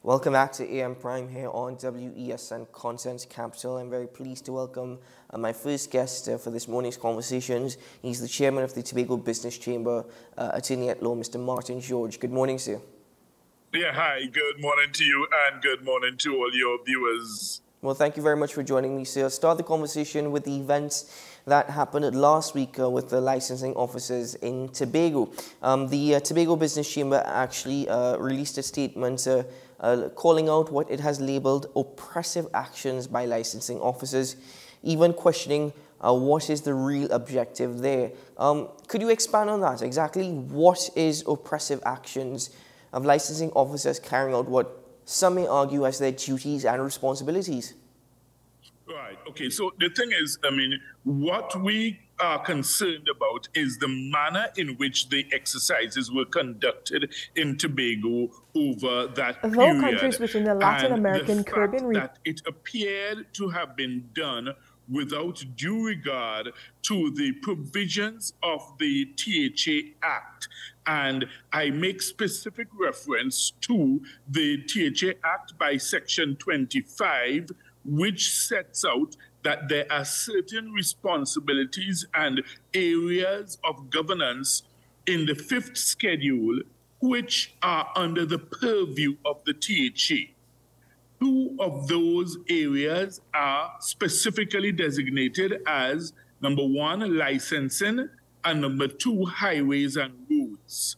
Welcome back to AM Prime here on WESN Content Capital. I'm very pleased to welcome my first guest for this morning's conversations. He's the chairman of the Tobago Business Chamber, attorney at law, Mr. Martin George. Good morning, sir. Yeah, hi. Good morning to you and good morning to all your viewers. Well, thank you very much for joining me, sir. I'll start the conversation with the events that happened last week with the licensing officers in Tobago. The Tobago Business Chamber actually released a statement calling out what it has labeled oppressive actions by licensing officers, even questioning what is the real objective there. Could you expand on that? Exactly what is oppressive actions of licensing officers carrying out what some may argue as their duties and responsibilities? Right. Okay. So the thing is, what we are concerned about is the manner in which the exercises were conducted in Tobago over that period. Of all countries within the Latin American Caribbean region, that it appeared to have been done without due regard to the provisions of the THA Act. And I make specific reference to the THA Act by Section 25, which sets out that there are certain responsibilities and areas of governance in the fifth schedule which are under the purview of the THA. Two of those areas are specifically designated as, number one, licensing, and number two, highways and roads.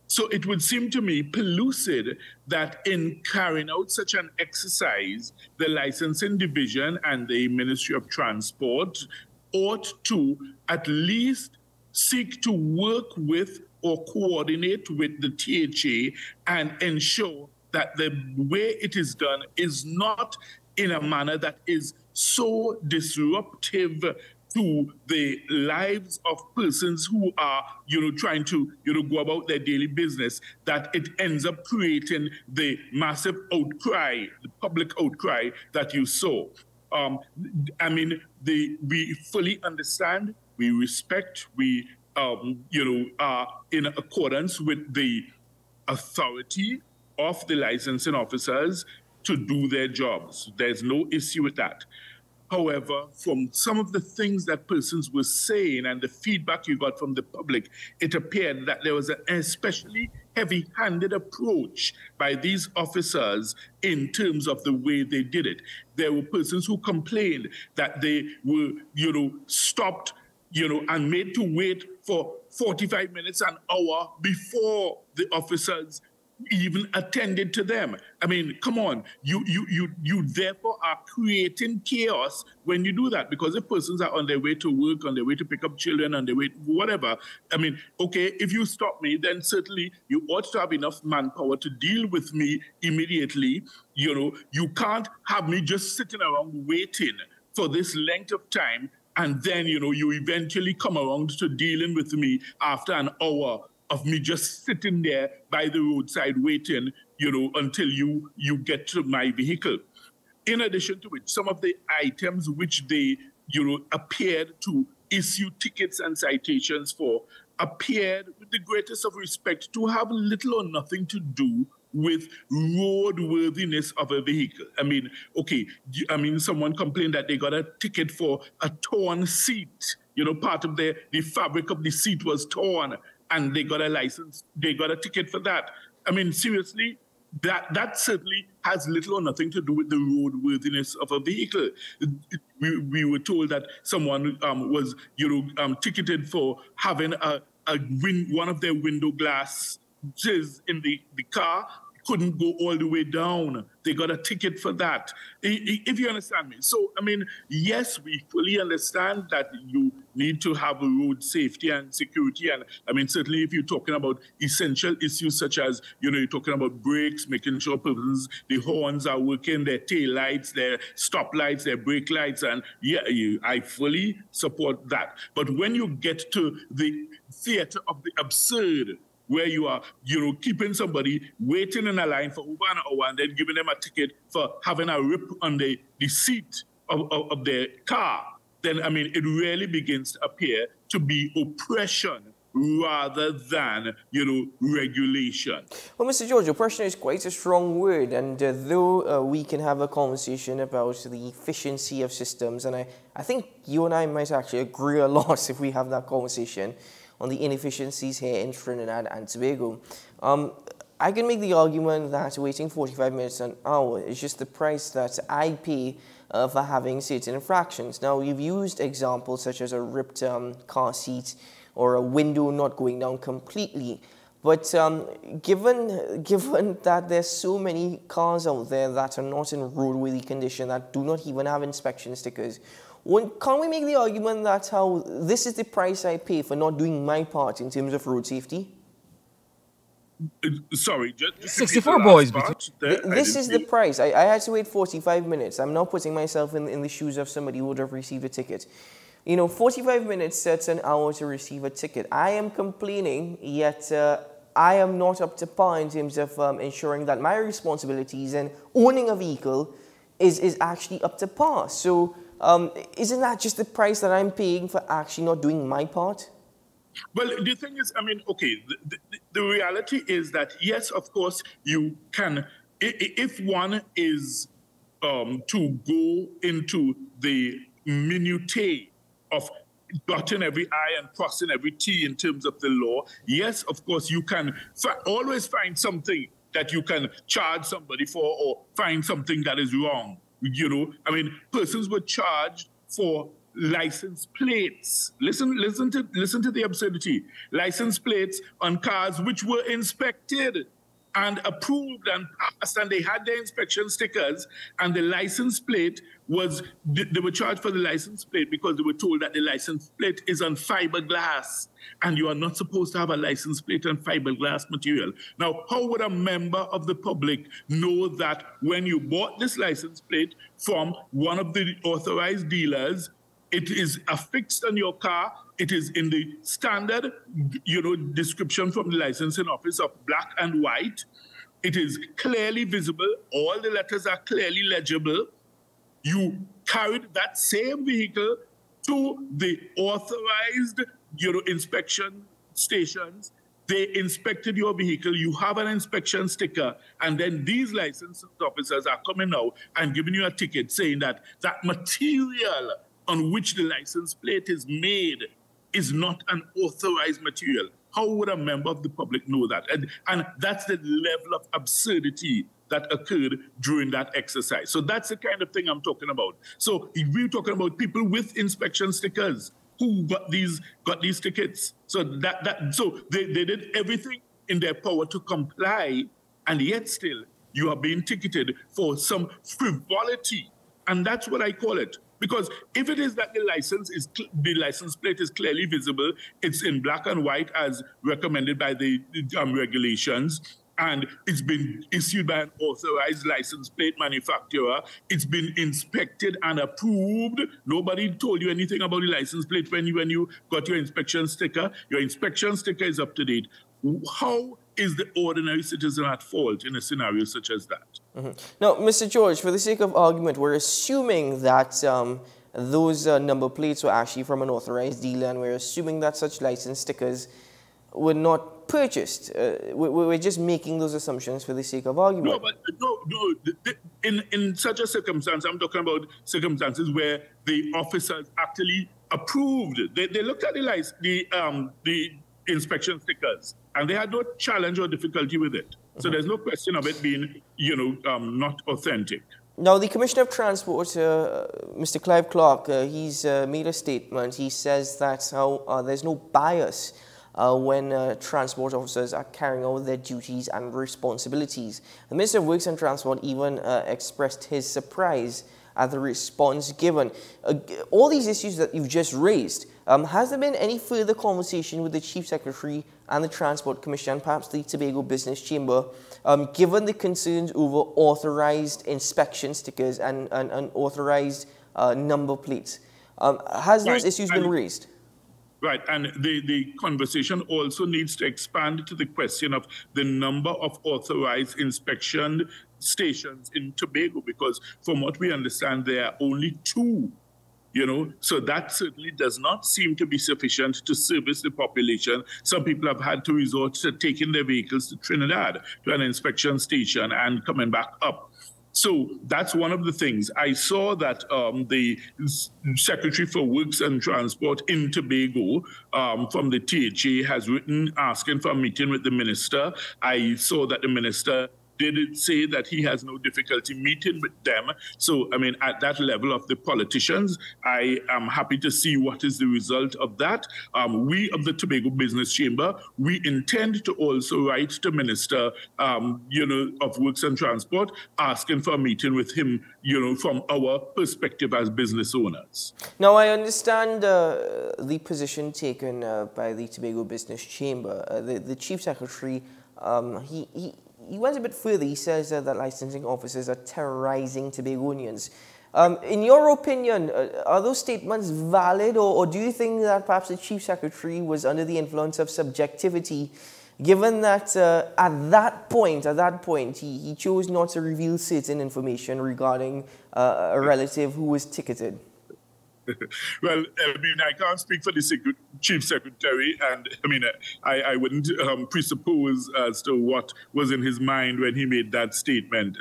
So it would seem to me pellucid that in carrying out such an exercise, the licensing division and the Ministry of Transport ought to at least seek to work with or coordinate with the THA and ensure that the way it is done is not in a manner that is so disruptive to the lives of persons who are, trying to, go about their daily business, that it ends up creating the massive outcry, the public outcry that you saw. We fully understand, we respect, we, are in accordance with the authority of the licensing officers to do their jobs. There's no issue with that. However, from some of the things that persons were saying and the feedback you got from the public, it appeared that there was an especially heavy-handed approach by these officers in terms of the way they did it. There were persons who complained that they were, stopped, and made to wait for 45 minutes, an hour before the officers even attended to them. I mean, come on, you therefore are creating chaos when you do that, because if persons are on their way to work, on their way to pick up children, on their way, whatever, okay, if you stop me, then certainly you ought to have enough manpower to deal with me immediately. You can't have me just sitting around waiting for this length of time, and then, you eventually come around to dealing with me after an hour of me just sitting there by the roadside waiting, until you get to my vehicle. In addition to which, some of the items which they, appeared to issue tickets and citations for appeared, with the greatest of respect, to have little or nothing to do with roadworthiness of a vehicle. Someone complained that they got a ticket for a torn seat. Part of the fabric of the seat was torn, and they got a license, they got a ticket for that. Seriously, that certainly has little or nothing to do with the roadworthiness of a vehicle. We were told that someone was, ticketed for having one of their window glasses in the car couldn't go all the way down. They got a ticket for that, if you understand me. So, yes, we fully understand that you need to have a road safety and security. And certainly if you're talking about essential issues such as, you're talking about brakes, making sure persons, the horns are working, their tail lights, their stop lights, their brake lights. And I fully support that. But when you get to the theater of the absurd, where you are, keeping somebody waiting in a line for over an hour and then giving them a ticket for having a rip on the seat of their car, then, it really begins to appear to be oppression rather than, regulation. Well, Mr. George, oppression is quite a strong word, and though we can have a conversation about the efficiency of systems, and I think you and I might actually agree a lot if we have that conversation on the inefficiencies here in Trinidad and Tobago. I can make the argument that waiting 45 minutes an hour is just the price that I pay for having certain infractions. Now, you've used examples such as a ripped car seat or a window not going down completely. But given that there's so many cars out there that are not in roadworthy condition, that do not even have inspection stickers, can't we make the argument that this is the price I pay for not doing my part in terms of road safety? Sorry, just 64 boys. This is the price. I had to wait 45 minutes. I'm now putting myself in the shoes of somebody who would have received a ticket. 45 minutes sets an hour to receive a ticket. I am complaining, yet I am not up to par in terms of ensuring that my responsibilities and owning a vehicle is actually up to par. So isn't that just the price that I'm paying for actually not doing my part? Well, the thing is, okay, the reality is that, yes, of course, you can, if one is to go into the minutiae of dotting every I and crossing every T in terms of the law, yes, of course, you can always find something that you can charge somebody for or find something that is wrong. Persons were charged for license plates. Listen to the absurdity. License plates on cars which were inspected and approved and passed, and they had their inspection stickers, and the license plate they were charged for the license plate because they were told that the license plate is on fiberglass, and you are not supposed to have a license plate on fiberglass material. Now, how would a member of the public know that when you bought this license plate from one of the authorized dealers, it is affixed on your car, it is in the standard, description from the licensing office of black and white, it is clearly visible, all the letters are clearly legible. You carried that same vehicle to the authorized, inspection stations. They inspected your vehicle. You have an inspection sticker. And then these licensing officers are coming now and giving you a ticket saying that that material on which the license plate is made is not an authorized material. How would a member of the public know that? And that's the level of absurdity that occurred during that exercise. So that's the kind of thing I'm talking about. So we're talking about people with inspection stickers who got these tickets. So so they did everything in their power to comply, and yet still you are being ticketed for some frivolity. And that's what I call it. Because if it is that the license plate is clearly visible, it's in black and white as recommended by the regulations, and it's been issued by an authorized license plate manufacturer, it's been inspected and approved. Nobody told you anything about the license plate when you got your inspection sticker. Your inspection sticker is up to date. How is the ordinary citizen at fault in a scenario such as that? Mm-hmm. Now, Mr. George, for the sake of argument, we're assuming that those number plates were actually from an authorized dealer, and we're assuming that such license stickers were not purchased. We're just making those assumptions for the sake of argument. No. In such a circumstance, I'm talking about circumstances where the officers actually approved. They looked at the inspection stickers, and they had no challenge or difficulty with it. So there's no question of it being, not authentic. Now, the Commissioner of Transport, Mr. Clive Clark, he's made a statement. He says that there's no bias when transport officers are carrying out their duties and responsibilities. The Minister of Works and Transport even expressed his surprise at the response given. All these issues that you've just raised, has there been any further conversation with the Chief Secretary and the Transport Commission and perhaps the Tobago Business Chamber, given the concerns over authorized inspection stickers and authorized number plates? Has those issues been raised? Right, and the conversation also needs to expand to the question of the number of authorized inspection stations in Tobago, because from what we understand, there are only 2 So that certainly does not seem to be sufficient to service the population. Some people have had to resort to taking their vehicles to Trinidad, to an inspection station, and coming back up. So that's one of the things. I saw that the Secretary for Works and Transport in Tobago from the THA has written asking for a meeting with the minister. I saw that the minister did say that he has no difficulty meeting with them. So, I mean, at that level of the politicians, I am happy to see what is the result of that. We of the Tobago Business Chamber, we intend to also write to Minister, of Works and Transport, asking for a meeting with him, from our perspective as business owners. Now, I understand the position taken by the Tobago Business Chamber. The Chief Secretary, he went a bit further. He says that licensing officers are terrorizing Tobagonians. In your opinion, are those statements valid, or do you think that perhaps the Chief Secretary was under the influence of subjectivity, given that at that point, he chose not to reveal certain information regarding a relative who was ticketed? Well, I mean, I can't speak for the Chief Secretary, and I mean, I wouldn't presuppose as to what was in his mind when he made that statement.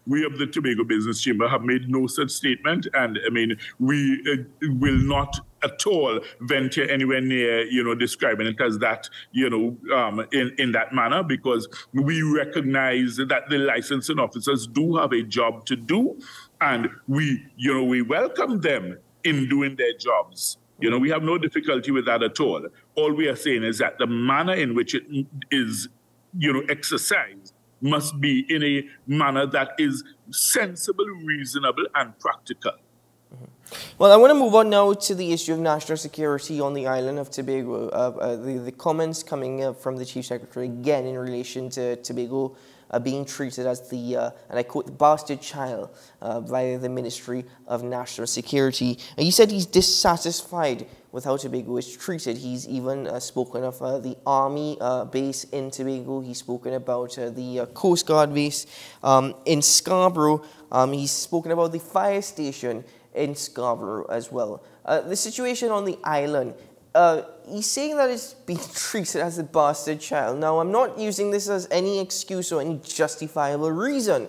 We of the Tobago Business Chamber have made no such statement, and I mean, we will not at all venture anywhere near, describing it as that, in that manner, because we recognize that the licensing officers do have a job to do, and we welcome them in doing their jobs. We have no difficulty with that at all. All we are saying is that the manner in which it is, exercised must be in a manner that is sensible, reasonable, and practical. Well, I want to move on now to the issue of national security on the island of Tobago. The comments coming from the Chief Secretary again in relation to Tobago being treated as the, and I quote, the bastard child by the Ministry of National Security. He said he's dissatisfied with how Tobago is treated. He's even spoken of the Army base in Tobago. He's spoken about the Coast Guard base in Scarborough. He's spoken about the fire station in Scarborough as well. The situation on the island, he's saying that it's being treated as a bastard child. Now, I'm not using this as any excuse or any justifiable reason,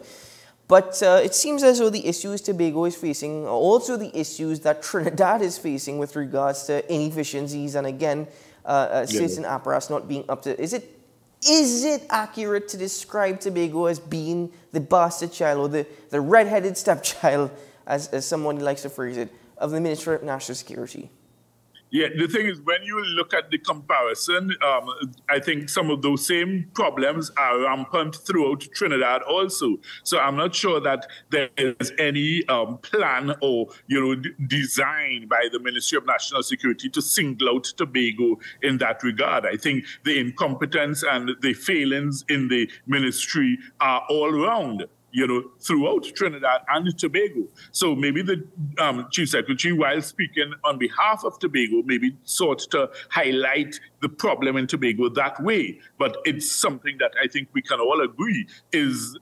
but it seems as though the issues Tobago is facing are also the issues that Trinidad is facing with regards to inefficiencies and, again, certain apparatus not being up to... Is it accurate to describe Tobago as being the bastard child or the red-headed stepchild, as someone likes to phrase it, of the Ministry of National Security? Yeah, the thing is, when you look at the comparison, I think some of those same problems are rampant throughout Trinidad also. So I'm not sure that there is any plan or, design by the Ministry of National Security to single out Tobago in that regard. I think the incompetence and the failings in the ministry are all around, throughout Trinidad and Tobago. So maybe the Chief Secretary, while speaking on behalf of Tobago, maybe sought to highlight the problem in Tobago that way. But it's something that I think we can all agree is,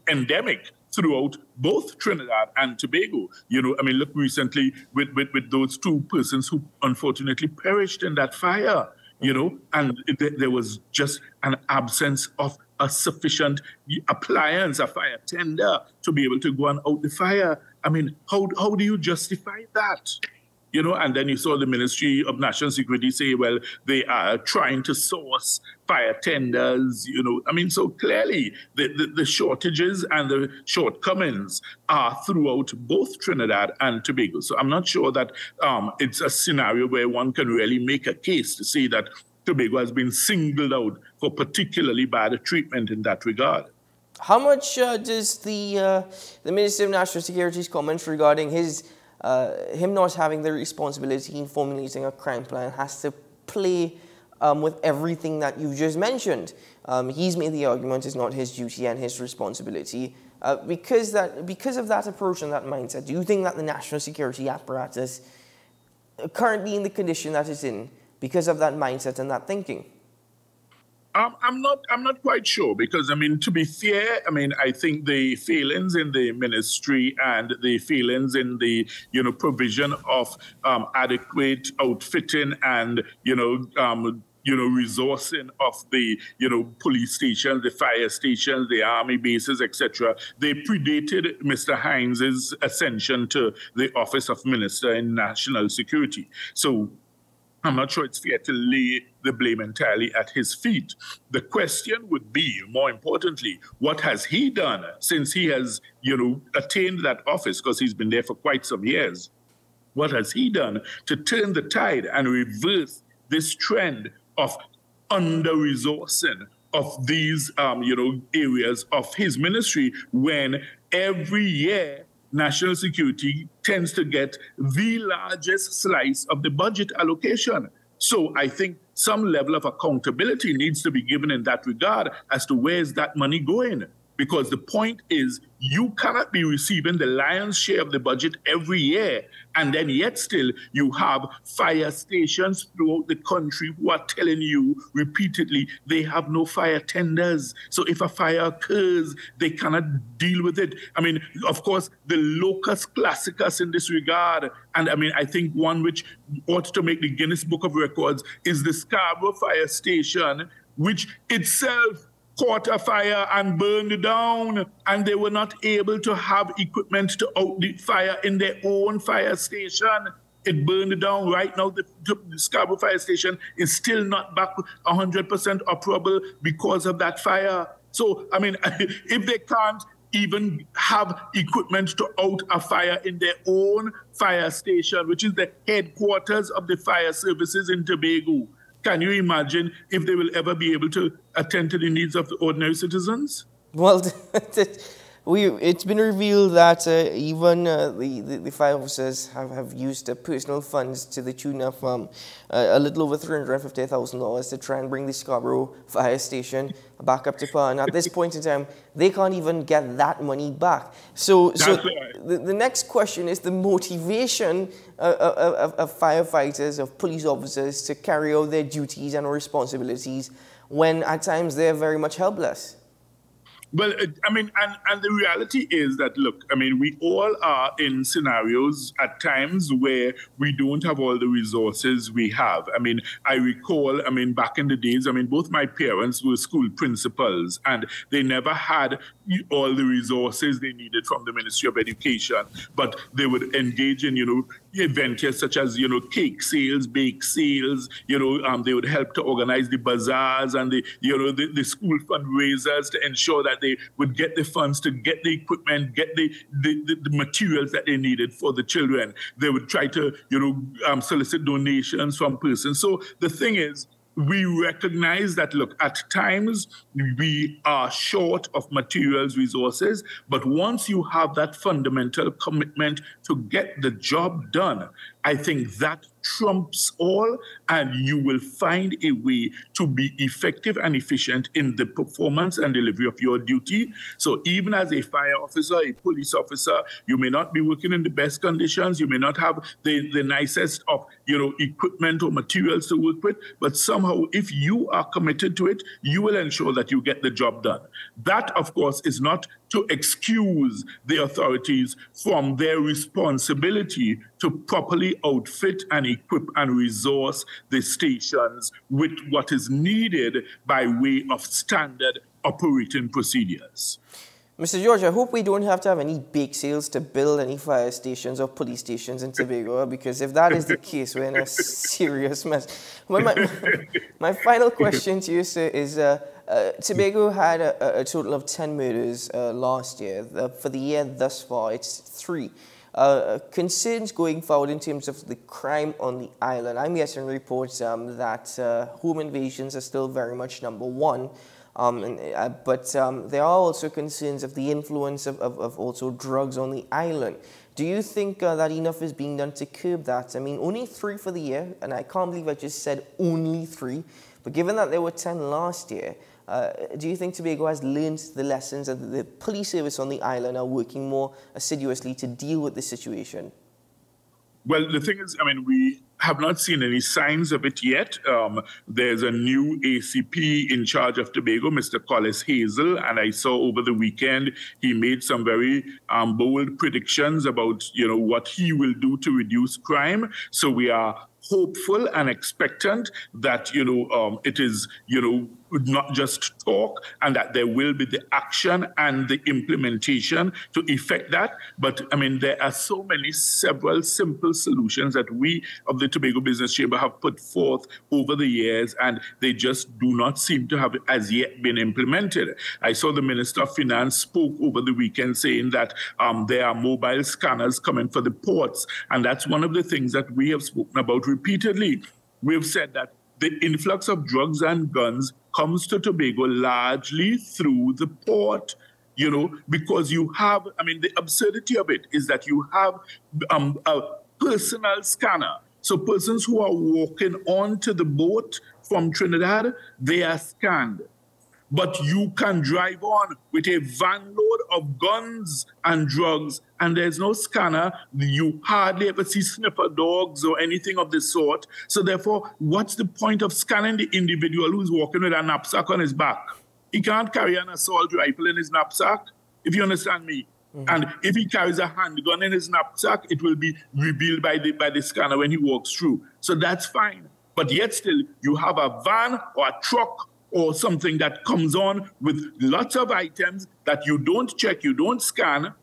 endemic throughout both Trinidad and Tobago. Look recently with those two persons who unfortunately perished in that fire, and there was just an absence of a sufficient appliance, a fire tender, to be able to go and out the fire. I mean, how do you justify that? And then you saw the Ministry of National Security say, well, they are trying to source fire tenders, so clearly the shortages and the shortcomings are throughout both Trinidad and Tobago. So I'm not sure that it's a scenario where one can really make a case to say that Tobago has been singled out for particularly bad treatment in that regard. How much does the Minister of National Security's comments regarding him not having the responsibility in formulating a crime plan has to play with everything that you've just mentioned? He's made the argument it's not his duty and his responsibility. Because of that approach and that mindset, do you think that the national security apparatus, currently in the condition that it's in, because of that mindset and that thinking? I'm not quite sure because, I mean, to be fair, I mean, I think the failings in the ministry and the failings in the, provision of adequate outfitting and, resourcing of the, police stations, the fire stations, the army bases, etc. They predated Mr. Hines' ascension to the office of Minister in National Security. So I'm not sure it's fair to lay the blame entirely at his feet. The question would be, more importantly, what has he done since he has, attained that office, because he's been there for quite some years? What has he done to turn the tide and reverse this trend of under-resourcing of these, areas of his ministry, when every year national security tends to get the largest slice of the budget allocation? So I think some level of accountability needs to be given in that regard as to where is that money going. Because the point is, you cannot be receiving the lion's share of the budget every year, and then yet still you have fire stations throughout the country who are telling you repeatedly they have no fire tenders. So if a fire occurs, they cannot deal with it. I mean, of course, the locus classicus in this regard, and I mean, I think one which ought to make the Guinness Book of Records is the Scarborough Fire Station, which itself caught a fire and burned down, and they were not able to have equipment to out the fire in their own fire station. It burned down. Right now, the Scarborough Fire Station is still not back 100% operable because of that fire. So, I mean, if they can't even have equipment to out a fire in their own fire station, which is the headquarters of the fire services in Tobago, can you imagine if they will ever be able to attend to the needs of the ordinary citizens? Well, it's been revealed that even the fire officers have used personal funds to the tune of a little over $350,000 to try and bring the Scarborough Fire Station back up to par. And at this point in time, they can't even get that money back. So the next question is the motivation of firefighters, of police officers to carry out their duties and responsibilities when at times they're very much helpless. Well, I mean, and the reality is that, look, I mean, we all are in scenarios at times where we don't have all the resources we have. I mean, I recall, I mean, back in the days, I mean, both my parents were school principals, and they never had all the resources they needed from the Ministry of Education, but they would engage in, ventures such as, cake sales, bake sales, they would help to organize the bazaars and the school fundraisers to ensure that they would get the funds to get the equipment, get the materials that they needed for the children. They would try to, solicit donations from persons. So the thing is, we recognize that, look, at times we are short of materials, resources, but once you have that fundamental commitment to get the job done, I think that trumps all, and you will find a way to be effective and efficient in the performance and delivery of your duty. So even as a fire officer, a police officer, you may not be working in the best conditions, you may not have the nicest of, equipment or materials to work with, but somehow if you are committed to it, you will ensure that you get the job done. That, of course, is not to excuse the authorities from their responsibility to properly outfit and equip and resource the stations with what is needed by way of standard operating procedures. Mr. George, I hope we don't have to have any bake sales to build any fire stations or police stations in Tobago, because if that is the case, we're in a serious mess. My final question to you, sir, is Tobago had a total of 10 murders last year. For the year thus far, it's 3. Concerns going forward in terms of the crime on the island. I'm getting reports that home invasions are still very much number 1. But there are also concerns of the influence of also drugs on the island. Do you think that enough is being done to curb that? I mean, only 3 for the year, and I can't believe I just said only 3. But given that there were 10 last year, do you think Tobago has learned the lessons and the police service on the island are working more assiduously to deal with the situation? Well, the thing is, I mean, we have not seen any signs of it yet. There's a new ACP in charge of Tobago, Mr. Collis Hazel, and I saw over the weekend he made some very bold predictions about, what he will do to reduce crime. So we are hopeful and expectant that, it is, not just talk, and that there will be the action and the implementation to effect that. But I mean, there are several simple solutions that we of the Tobago Business Chamber have put forth over the years, and they just do not seem to have as yet been implemented. I saw the Minister of Finance spoke over the weekend saying that there are mobile scanners coming for the ports, and that's one of the things that we have spoken about repeatedly. We've said that the influx of drugs and guns comes to Tobago largely through the port, because you have, the absurdity of it is that you have a personal scanner. So persons who are walking onto the boat from Trinidad, they are scanned. But you can drive on with a van load of guns and drugs, and there's no scanner. You hardly ever see sniffer dogs or anything of the sort. So therefore, what's the point of scanning the individual who's walking with a knapsack on his back? He can't carry an assault rifle in his knapsack, if you understand me. Mm-hmm. And if he carries a handgun in his knapsack, it will be revealed by the scanner when he walks through. So that's fine. But yet still, you have a van or a truck or something that comes on with lots of items that you don't check, you don't scan,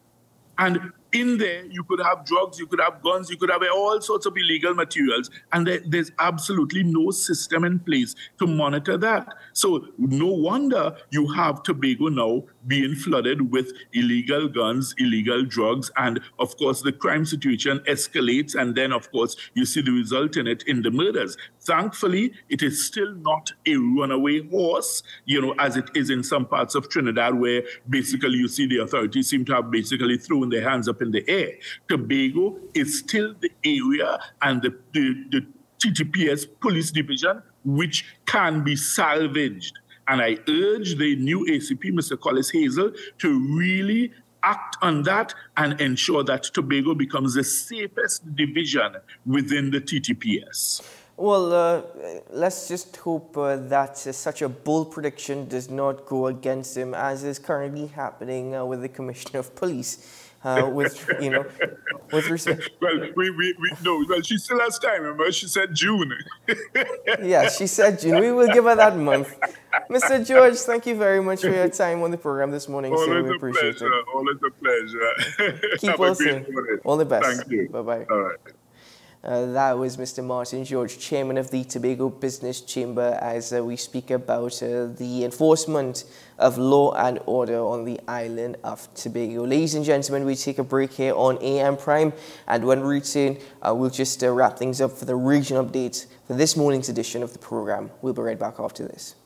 and in there you could have drugs, you could have guns, you could have all sorts of illegal materials, and there's absolutely no system in place to monitor that. So no wonder you have Tobago now being flooded with illegal guns, illegal drugs, and of course the crime situation escalates, and then of course you see the result in it in the murders. Thankfully, it is still not a runaway horse, as it is in some parts of Trinidad, where basically you see the authorities seem to have basically thrown their hands up in the air. Tobago is still the area and the TTPS police division which can be salvaged. And I urge the new ACP, Mr. Collis Hazel, to really act on that and ensure that Tobago becomes the safest division within the TTPS. Well, let's just hope that such a bold prediction does not go against him, as is currently happening with the Commissioner of Police. With respect. Well, she still has time. Remember, she said June. Yeah, she said June. We will give her that month. Mr. George, thank you very much for your time on the program this morning. Always we appreciate it. Always a pleasure. Keep well soon. All the best. Thank you. Bye-bye. All right. That was Mr. Martin George, Chairman of the Tobago Business Chamber, as we speak about the enforcement of law and order on the island of Tobago. Ladies and gentlemen, we take a break here on AM Prime, and when we return, we'll just wrap things up for the regional updates for this morning's edition of the program. We'll be right back after this.